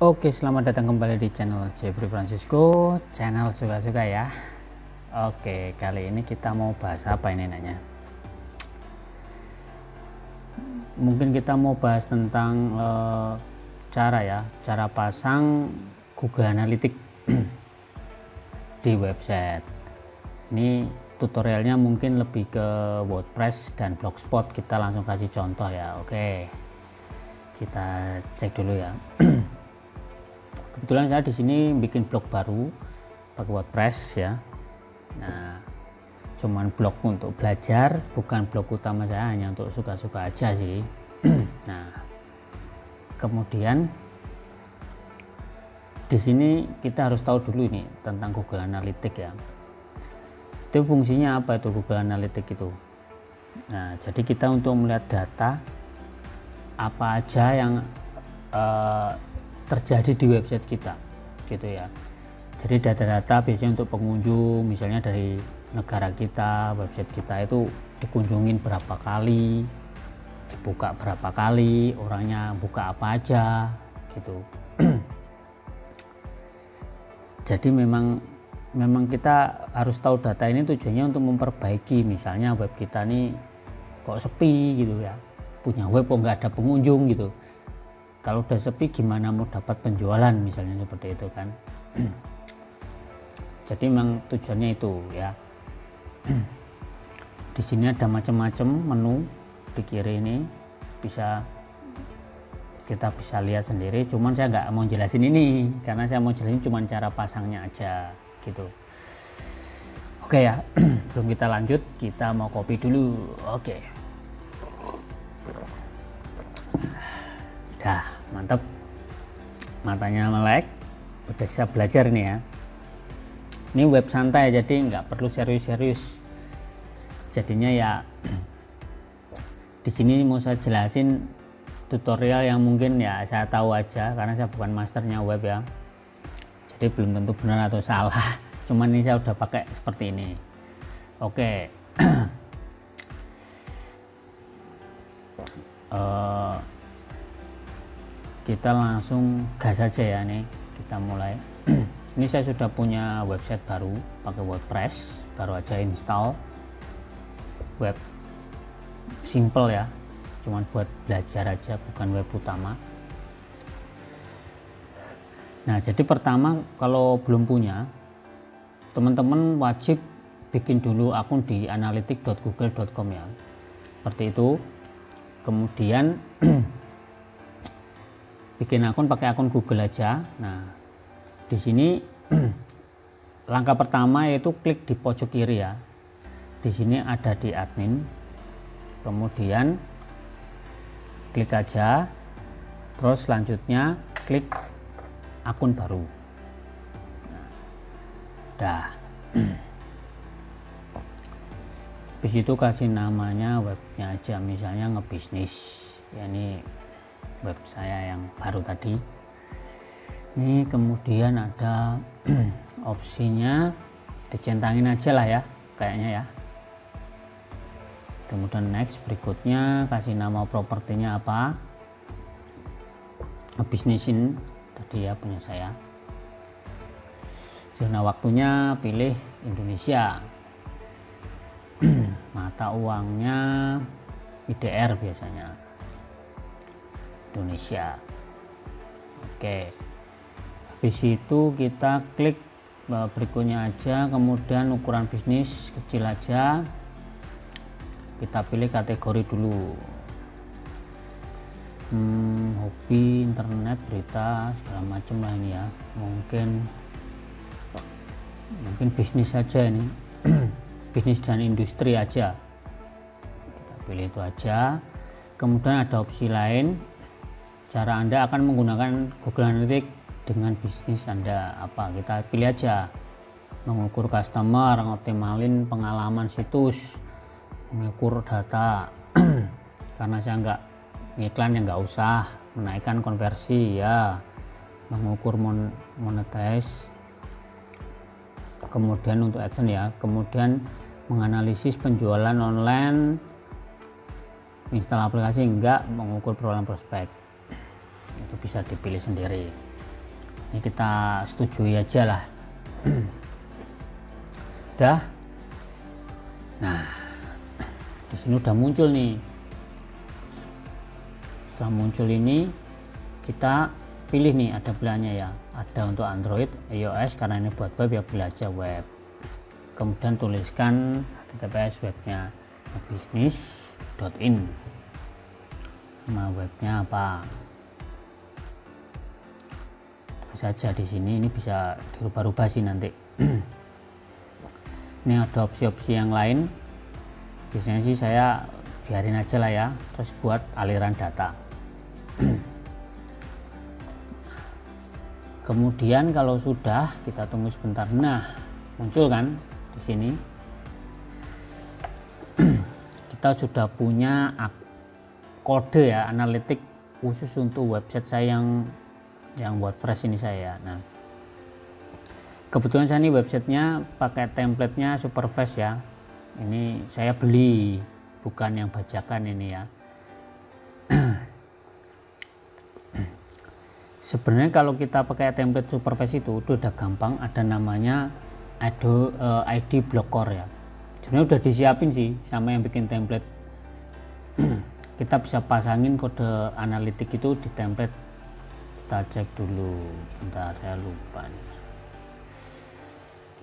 Oke, selamat datang kembali di channel Jeffrey Francisco, channel suka-suka ya. Oke, kali ini kita mau bahas apa ini nanya? Mungkin kita mau bahas tentang cara pasang Google Analytics di website. Ini tutorialnya mungkin lebih ke WordPress dan Blogspot. Kita langsung kasih contoh ya. Oke, kita cek dulu ya. Kebetulan saya di sini bikin blog baru pakai WordPress ya. Nah, cuman blog untuk belajar, bukan blog utama saya, hanya untuk suka-suka aja sih. Nah, kemudian di sini kita harus tahu dulu ini tentang Google Analytics ya. Itu fungsinya apa itu Google Analytics itu? Nah, jadi kita untuk melihat data apa aja yang terjadi di website kita gitu ya. Jadi data-data biasanya untuk pengunjung, misalnya dari negara kita, website kita itu dikunjungin berapa kali, dibuka berapa kali, orangnya buka apa aja gitu. Jadi memang kita harus tahu data ini tujuannya untuk memperbaiki, misalnya web kita nih kok sepi gitu ya, punya web kok nggak ada pengunjung gitu. Kalau udah sepi gimana mau dapat penjualan, misalnya seperti itu kan. Jadi memang tujuannya itu ya. Di sini ada macam-macam menu di kiri ini, kita bisa lihat sendiri. Cuman saya nggak mau jelasin ini karena saya mau jelasin cuman cara pasangnya aja gitu. Oke ya, belum kita lanjut, kita mau copy dulu. Oke. Dah, mantap, matanya melek, udah siap belajar nih ya. Ini web santai jadi nggak perlu serius-serius, jadinya ya di sini mau saya jelasin tutorial yang mungkin ya saya tahu aja karena saya bukan masternya web ya, jadi belum tentu benar atau salah. Cuman ini saya udah pakai seperti ini. Oke. Kita langsung gas aja ya, nih kita mulai. Ini saya sudah punya website baru pakai WordPress, baru aja install. Web simple ya, cuman buat belajar aja, bukan web utama. Nah, jadi pertama kalau belum punya, teman-teman wajib bikin dulu akun di analytics.google.com ya, seperti itu. Kemudian bikin akun pakai akun Google aja. Nah, di sini langkah pertama yaitu klik di pojok kiri ya. Di sini ada di admin. Kemudian klik aja. Terus selanjutnya klik akun baru. Nah, dah. Habis itu kasih namanya webnya aja, misalnya ngebisnis. Ya, ini web saya yang baru tadi. Ini kemudian ada opsinya, dicentangin aja lah ya kayaknya ya. Kemudian next, berikutnya kasih nama propertinya apa, bisnisin tadi ya punya saya. Zona waktunya pilih Indonesia. Mata uangnya IDR biasanya, Indonesia. Oke, habis itu kita klik berikutnya aja, kemudian ukuran bisnis kecil aja, kita pilih kategori dulu, hobi, internet, berita, segala macam lah ini ya. Mungkin bisnis saja ini. Bisnis dan industri aja, kita pilih itu aja. Kemudian ada opsi lain, cara Anda akan menggunakan Google Analytics dengan bisnis Anda apa, kita pilih aja. Mengukur customer, ngoptimalin pengalaman situs, mengukur data. Karena saya nggak iklan ya nggak usah, menaikkan konversi ya, mengukur monetize. Kemudian untuk AdSense ya, kemudian menganalisis penjualan online, install aplikasi enggak, mengukur perolehan prospek. Itu bisa dipilih sendiri. Ini kita setujui aja lah. Udah. Nah, di sini udah muncul nih. Setelah muncul ini kita pilih nih, ada pilihannya ya, ada untuk Android, iOS, karena ini buat web ya pilih aja web. Kemudian tuliskan HTTPS webnya business.in, nama webnya apa saja. Di sini ini bisa dirubah-rubah sih nanti. Ini ada opsi-opsi yang lain, biasanya sih saya biarin aja lah ya. Terus buat aliran data. Kemudian kalau sudah, kita tunggu sebentar. Nah, muncul kan di sini. Kita sudah punya kode ya, analitik khusus untuk website saya yang WordPress ini saya. Nah, kebetulan saya ini websitenya pakai templatenya Superfast ya. Ini saya beli, bukan yang bajakan ini ya. Sebenarnya kalau kita pakai template Superfast itu udah gampang, ada namanya ID Blocker ya. Sebenarnya udah disiapin sih sama yang bikin template. Kita bisa pasangin kode analitik itu di template. Kita cek dulu, bentar saya lupa nih.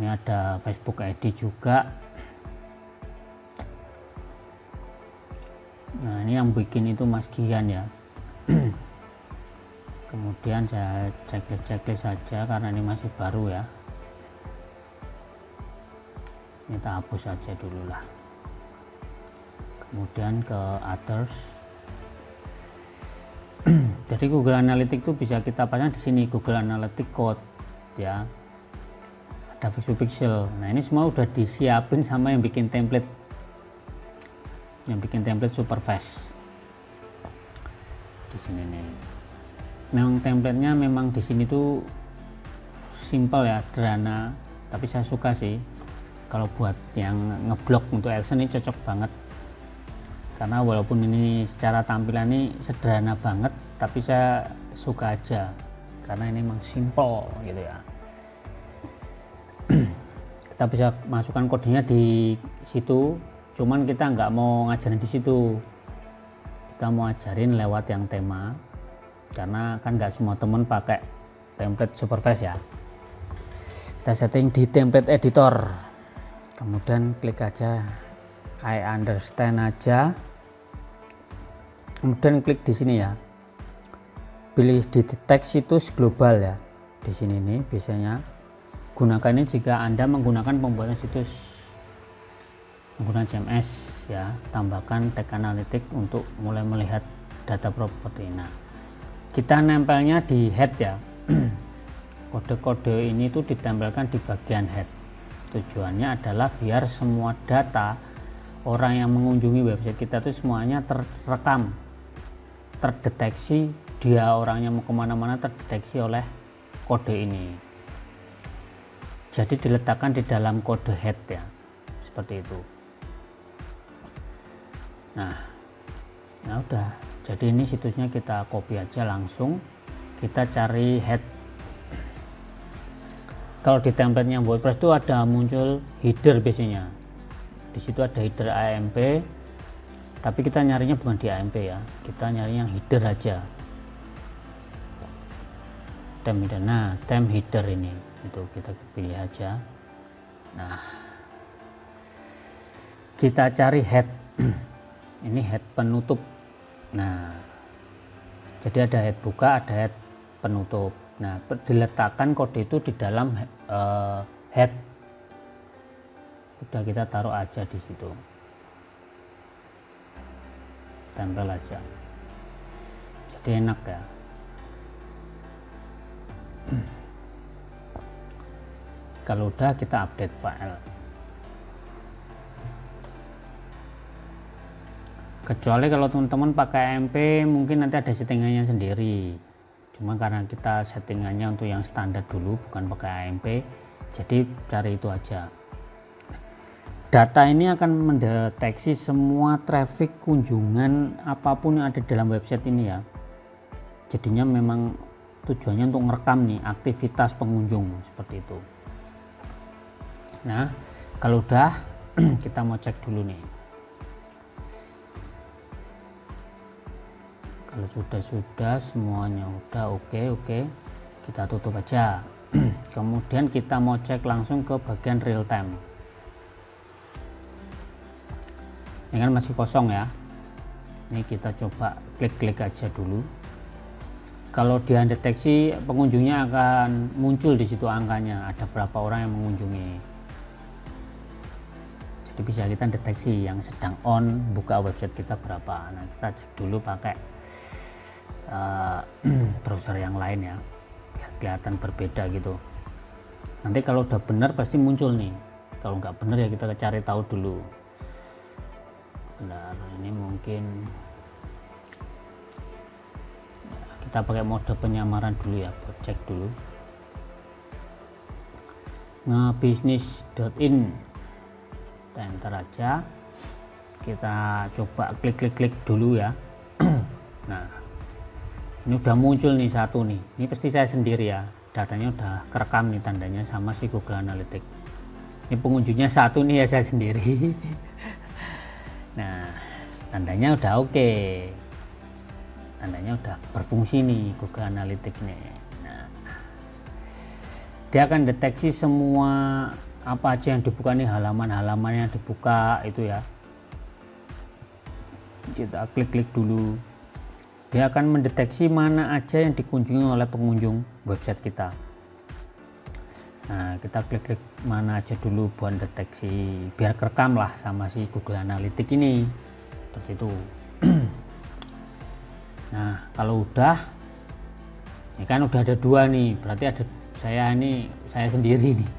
Ini ada Facebook ID juga. Nah, ini yang bikin itu Mas Gian ya. Kemudian saya checklist saja karena ini masih baru ya. Ini kita hapus saja dulu lah. Kemudian ke others. Jadi Google Analytics itu bisa kita pasang di sini, Google Analytics Code ya. Ada Facebook Pixel. Nah, ini semua udah disiapin sama yang bikin template. Yang bikin template Superfast. Di sini nih. Memang templatenya memang di sini tuh simple ya, sederhana, tapi saya suka sih kalau buat yang ngeblok untuk AdSense ini cocok banget, karena walaupun ini secara tampilan ini sederhana banget, tapi saya suka aja karena ini memang simple gitu ya. Kita bisa masukkan kodenya di situ, cuman kita nggak mau ngajarin di situ, kita mau ajarin lewat yang tema, karena kan nggak semua temen pakai template Superfast ya. Kita setting di template editor, kemudian klik aja I understand aja, kemudian klik di sini ya, pilih di teks situs global ya. Di sini nih biasanya gunakan ini jika Anda menggunakan pembuatan situs menggunakan CMS ya. Tambahkan tag analitik untuk mulai melihat data properti. Nah, kita nempelnya di head ya. Kode-kode ini tuh ditempelkan di bagian head. Tujuannya adalah biar semua data orang yang mengunjungi website kita tuh semuanya terekam, terdeteksi, dia orangnya mau kemana-mana terdeteksi oleh kode ini. Jadi diletakkan di dalam kode head ya, seperti itu. Nah udah, jadi ini situsnya kita copy aja langsung, kita cari head. Kalau di templatenya WordPress itu ada muncul header biasanya, di situ ada header AMP, tapi kita nyarinya bukan di AMP ya, kita nyari yang header aja, theme header. Nah, theme header ini itu kita pilih aja. Nah, kita cari head. Ini head penutup. Nah, jadi ada head buka, ada head penutup. Nah, diletakkan kode itu di dalam head. Udah, kita taruh aja di situ, tempel aja, jadi enak ya. Kalau udah, kita update file. Kecuali kalau teman-teman pakai AMP mungkin nanti ada settingannya sendiri, cuma karena kita settingannya untuk yang standar dulu, bukan pakai AMP, jadi cari itu aja. Data ini akan mendeteksi semua traffic kunjungan apapun yang ada dalam website ini ya. Jadinya memang tujuannya untuk merekam nih aktivitas pengunjung seperti itu. Nah, kalau udah kita mau cek dulu nih. Kalau sudah semuanya udah oke, kita tutup aja. Kemudian kita mau cek langsung ke bagian real time. Ini kan masih kosong ya. Ini kita coba klik aja dulu. Kalau dia deteksi, pengunjungnya akan muncul di situ angkanya, ada berapa orang yang mengunjungi. Jadi bisa kita deteksi yang sedang on buka website kita berapa. Nah, kita cek dulu pakai browser yang lain ya, biar kelihatan berbeda gitu. Nanti kalau udah benar pasti muncul nih. Kalau nggak benar ya kita cari tahu dulu. Benar, ini mungkin kita pakai mode penyamaran dulu ya, buat cek dulu. Ngebisnis.in, kita enter aja, kita coba klik dulu ya. Nah, ini udah muncul nih satu nih, ini pasti saya sendiri ya, datanya udah kerekam nih tandanya sama si Google Analytics. Ini pengunjungnya satu nih ya, saya sendiri. Nah, tandanya udah oke. Tandanya udah berfungsi nih Google Analytics nih. Nah, dia akan deteksi semua apa aja yang dibuka nih, halaman-halaman yang dibuka itu ya. Kita klik dulu. Dia akan mendeteksi mana aja yang dikunjungi oleh pengunjung website kita. Nah, kita klik mana aja dulu buat deteksi, biar kerekam lah sama si Google Analytics ini. Seperti itu. Nah, kalau udah, ini kan udah ada dua nih, berarti ada saya sendiri nih.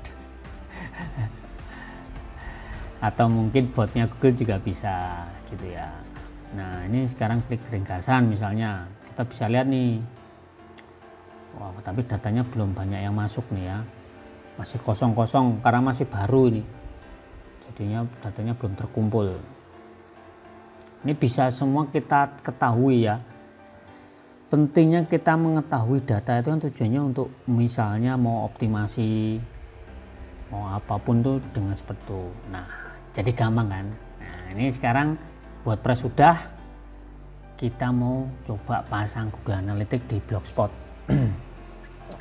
Atau mungkin botnya Google juga bisa gitu ya. Nah, ini sekarang klik ringkasan misalnya, kita bisa lihat nih. Wah, tapi datanya belum banyak yang masuk nih ya, masih kosong karena masih baru ini, jadinya datanya belum terkumpul. Ini bisa semua kita ketahui ya. Pentingnya kita mengetahui data itu kan tujuannya untuk misalnya mau optimasi, mau apapun tuh dengan seperti itu. Nah, jadi gampang kan. Nah, ini sekarang WordPress sudah, kita mau coba pasang Google Analytics di Blogspot.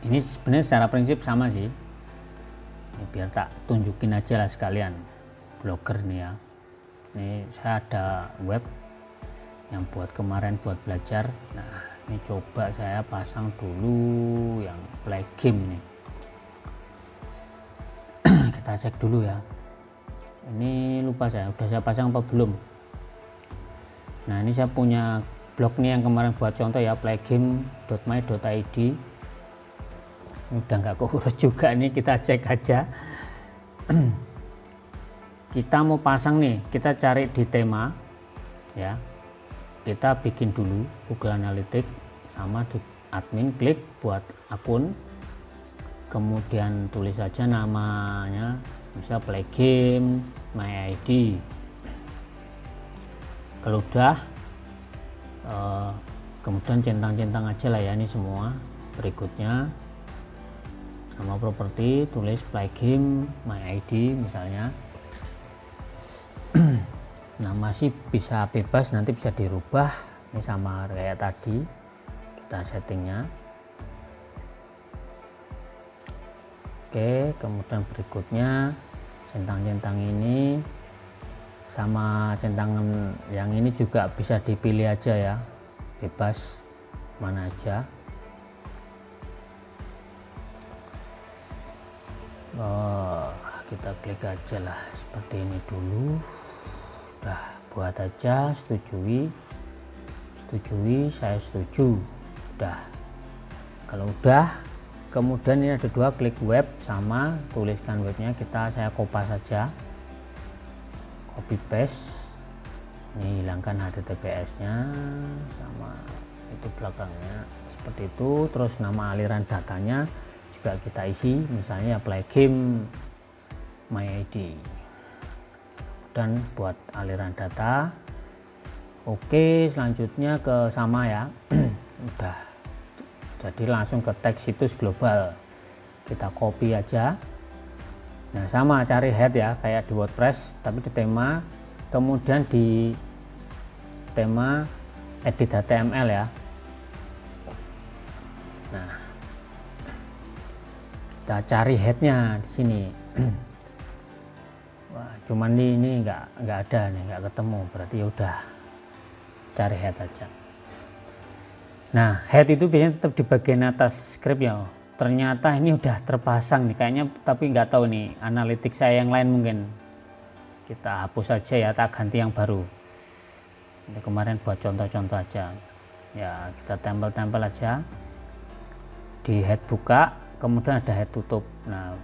Ini sebenarnya secara prinsip sama sih. Ini biar tak tunjukin aja lah sekalian, blogger nih ya. Ini saya ada web yang buat kemarin buat belajar. Nah, ini coba saya pasang dulu yang play game nih. Kita cek dulu ya. Ini lupa udah saya pasang apa belum. Nah, ini saya punya blog nih yang kemarin buat contoh ya, playgame.my.id. Udah nggak keurus juga nih, kita cek aja. Kita mau pasang nih, kita cari di tema ya. Kita bikin dulu Google Analytics sama di admin, klik buat akun, kemudian tulis saja namanya, bisa playgame my ID. Kalau udah kemudian centang-centang aja lah ya ini semua. Berikutnya nama properti, tulis playgame my ID misalnya. Nama sih bisa bebas, nanti bisa dirubah, ini sama kayak tadi kita settingnya. Oke, kemudian berikutnya centang-centang ini sama centangan yang ini juga bisa dipilih aja ya, bebas mana aja. Kita klik aja lah seperti ini dulu. Udah, buat aja, setujui, saya setuju. Udah, kalau udah, kemudian ini ada dua, klik web sama tuliskan webnya, saya kopas saja, copy paste, ini hilangkan HTTPS nya sama itu belakangnya seperti itu. Terus nama aliran datanya juga kita isi, misalnya playgame my ID, dan buat aliran data. Oke, selanjutnya ke sama ya. Udah Jadi langsung ke tag situs global, kita copy aja. Nah sama cari head ya, kayak di WordPress tapi di tema, kemudian di tema edit HTML ya. Nah kita cari headnya di sini. Wah, cuman ini nggak ada nih, nggak ketemu, berarti ya udah cari head aja. Nah head itu biasanya tetap di bagian atas script ya. Ternyata ini udah terpasang nih kayaknya, tapi nggak tahu nih analitik saya yang lain, mungkin kita hapus aja ya, tak ganti yang baru. Ini kemarin buat contoh-contoh aja ya, kita tempel-tempel aja di head buka, kemudian ada head tutup. Nah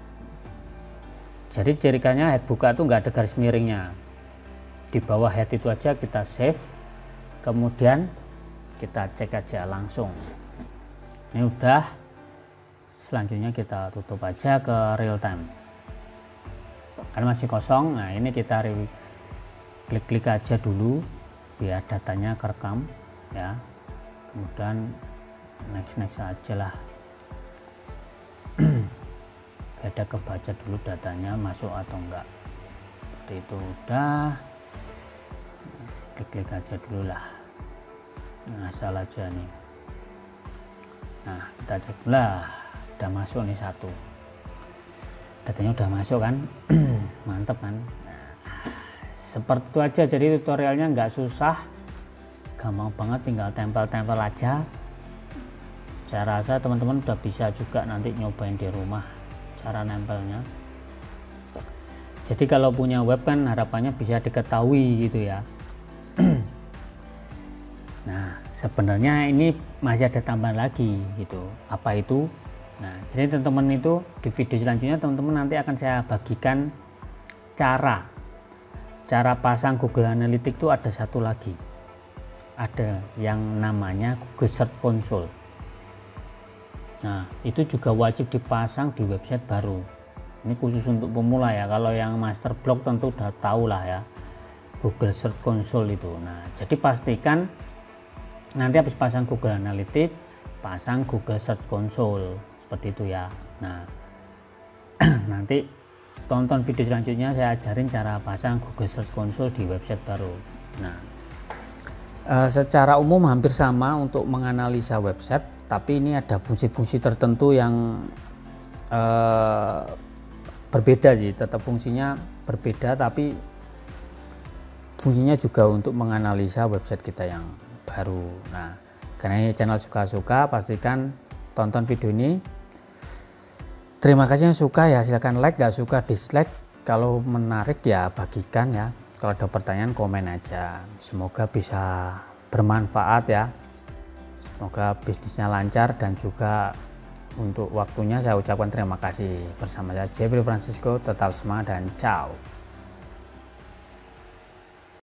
jadi cirikannya head buka tuh nggak ada garis miringnya, di bawah head itu aja kita save, kemudian kita cek aja langsung. Ini udah, selanjutnya kita tutup aja ke real time karena masih kosong. Nah ini kita klik aja dulu biar datanya kerekam ya, kemudian next aja lah. Ada kebaca dulu datanya masuk atau enggak, seperti itu. Udah, klik aja dulu lah, asal aja nih. Nah kita cek lah, udah masuk nih satu, datanya udah masuk kan. Mantep kan. Nah, seperti itu aja, jadi tutorialnya nggak susah, gampang banget, tinggal tempel-tempel aja. Saya rasa teman-teman udah bisa juga nanti nyobain di rumah cara nempelnya. Jadi kalau punya web kan harapannya bisa diketahui gitu ya. Nah sebenarnya ini masih ada tambahan lagi gitu. Apa itu? Nah jadi teman-teman itu di video selanjutnya teman-teman nanti akan saya bagikan cara pasang Google Analytics. Itu ada satu lagi, ada yang namanya Google Search Console. Nah itu juga wajib dipasang di website baru. Ini khusus untuk pemula ya, kalau yang master blog tentu udah tahu lah ya Google Search Console itu. Nah jadi pastikan nanti habis pasang Google Analytics, pasang Google Search Console seperti itu ya. Nah nanti tonton video selanjutnya, saya ajarin cara pasang Google Search Console di website baru. Nah secara umum hampir sama untuk menganalisa website, tapi ini ada fungsi-fungsi tertentu yang berbeda sih, tetap fungsinya berbeda, tapi fungsinya juga untuk menganalisa website kita yang baru. Nah karena ini channel suka-suka, pastikan tonton video ini. Terima kasih yang suka ya, silahkan like, gak suka dislike. Kalau menarik ya bagikan ya, kalau ada pertanyaan komen aja. Semoga bisa bermanfaat ya, semoga bisnisnya lancar, dan juga untuk waktunya saya ucapkan terima kasih. Bersama saya Jeffrey Francisco, tetap semangat dan ciao.